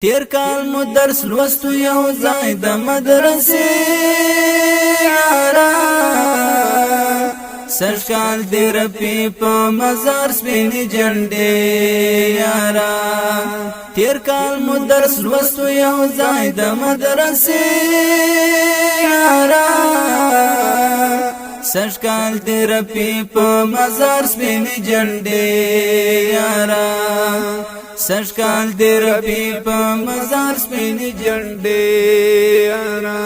تیر کال مو درس لوستو یو ځای د مدرسې یارا سږ کال دې رپي په مزار سپینې جنډې یارا تیر کال مو درس لوستو یو ځای د مدرسې یارا سږ کال دې رپي په مزار سپینې جنډې یارا سږ کال دې رپي په مزار سپینې جنډې یارا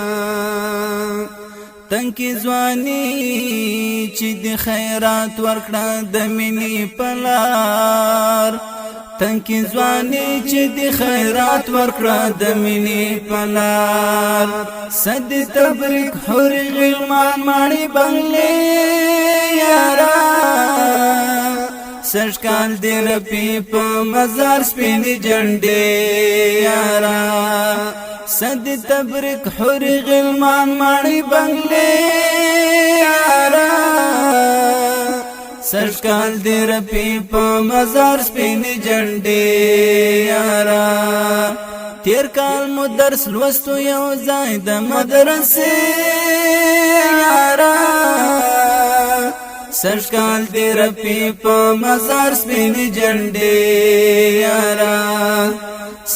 تنکی ځواني چې د خیرات ورکړه د مینې پلار تنکی ځواني چې د خیرات ورکړه د مینې پلار صد تبریک حور غلمان ماړي بنگلې یارا سږ کال دې رپي په مزار سپینې جنډې یارا صد تبریک حور غلمان ماړي بنگلې یارا سږ کال دې رپي په مزار سپینې جنډې یارا تیر کال مو درس لوستو یو ځای د مدرسې یارا سږ کال دې رپي په مزار سپینې جنډې یارا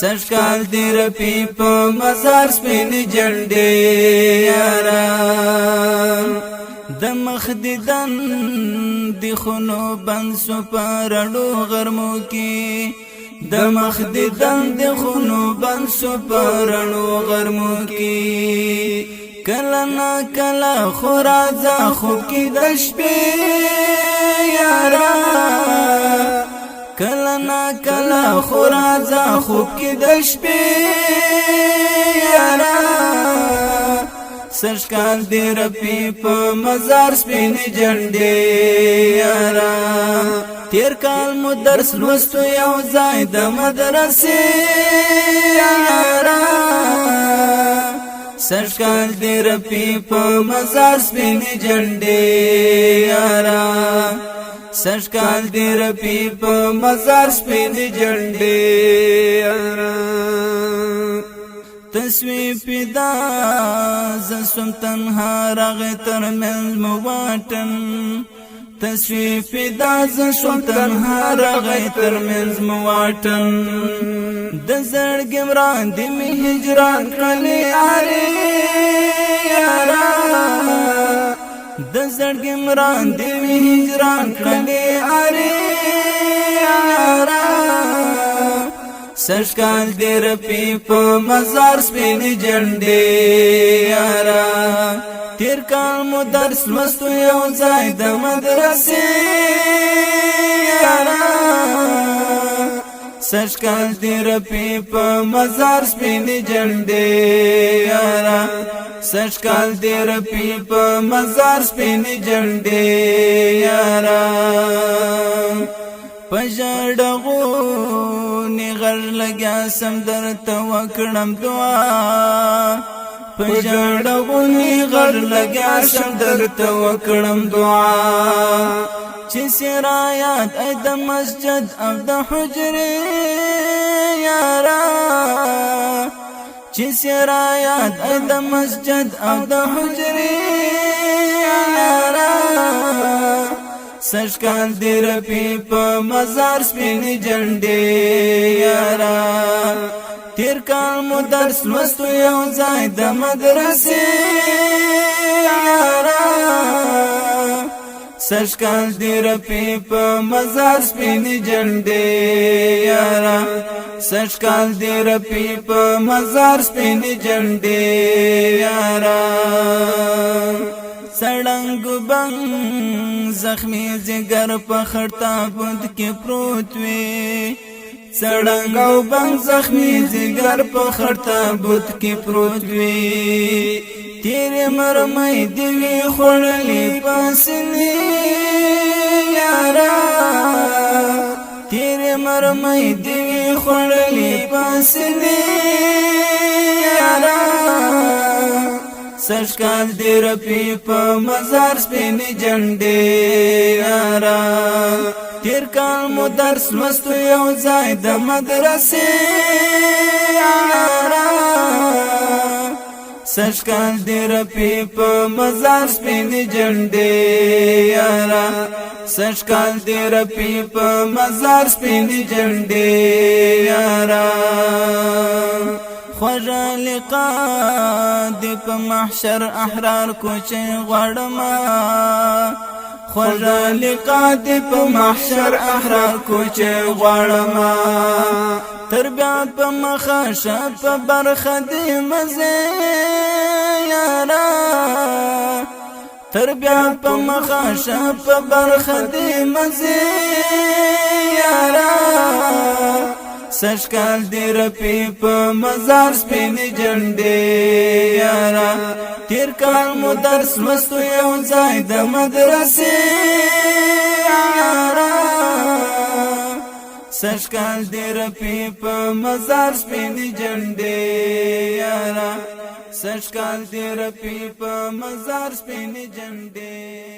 سږ کال دې رپي په مزار سپینې جنډې یارا د مخ دیدن د خونو بند سو پرړو غرمو کې د مخ دیدن د خونو بند سو پرړو غرمو کې کله نا کله خورازه خوب کې د شپې یارا کله نا کله خورازه خوب کې د شپې یارا سږ کال دې رپي په مزار سپینې جنډې یارا تیر کال مو درس لوستو یو ځای د مدرسې یارا سږ کال دې رپي په مزار سپینې جنډې یارا سږ کال دې رپي په مزار سپینې جنډې یارا تسوی پیدا زسم تنها رغ ترمنز مواٹن تسوی پیدا زسم تنها رغ ترمنز مواٹن دزر گمران دی می هجران کلی آری یارا دزر گمران دی می هجران کلی آری یارا سږ کال دې رپي په مزار سپینې جنډې یارا تیر کال مو درس لوستو یو ځای د مدرسې یارا سږ کال دې رپي په مزار سپینې جنډې یارا سږ کال دې رپي په مزار سپینې جنډې یارا پژړغو نغر لګیا سم درته وکړم دعا پژړغو نغر لګیا سم درته وکړم دعا چې سرایات ای د مسجد او د حجرې یارا چې سرایات ای د مسجد او د حجرې یارا سږ کال دې رپي په مزار سپینې جنډې یارا تیر کال مو درس لوستو یو ځای د مدرسې یارا سږ کال دې رپي په مزار سپینې جنډې یارا سږ کال دې رپي په مزار سپینې جنډې یارا سړنګ بنګ زخمی جگر په خړتا بند کې پروت وي سړنګ او بنګ زخمی جگر په خړتا بند کې پروت وي تیرې مرمۍ دی وی خړلې پاسنې یارا تیرې مرمۍ دی وی خړلې پاسنې یارا سشکال دی رپی پا مزار سپینی جنڈی یارا تیر کال مو درس لوستو یو ځای د مدرسې یارا سشکال دی رپی پا مزار سپینی جنڈی یارا سشکال دی رپی پا مزار سپینی جنڈی یارا خوږه لقا دی په محشر احرار کوچه غړما خوږه لقا دی په محشر احرار کوچه غړما تربیات په مخاشه په برخه دی مزه یارا تربیات په مخاشه په برخه دی مزه یارا سشکال دی رپی پا مزار سپینی جنڈی یارا تیر کال مو درس لوستو یو ځای د مدرسې یارا سشکال دی رپی پا مزار سپینی جنڈی یارا سشکال دی رپی پا مزار سپینی جنڈی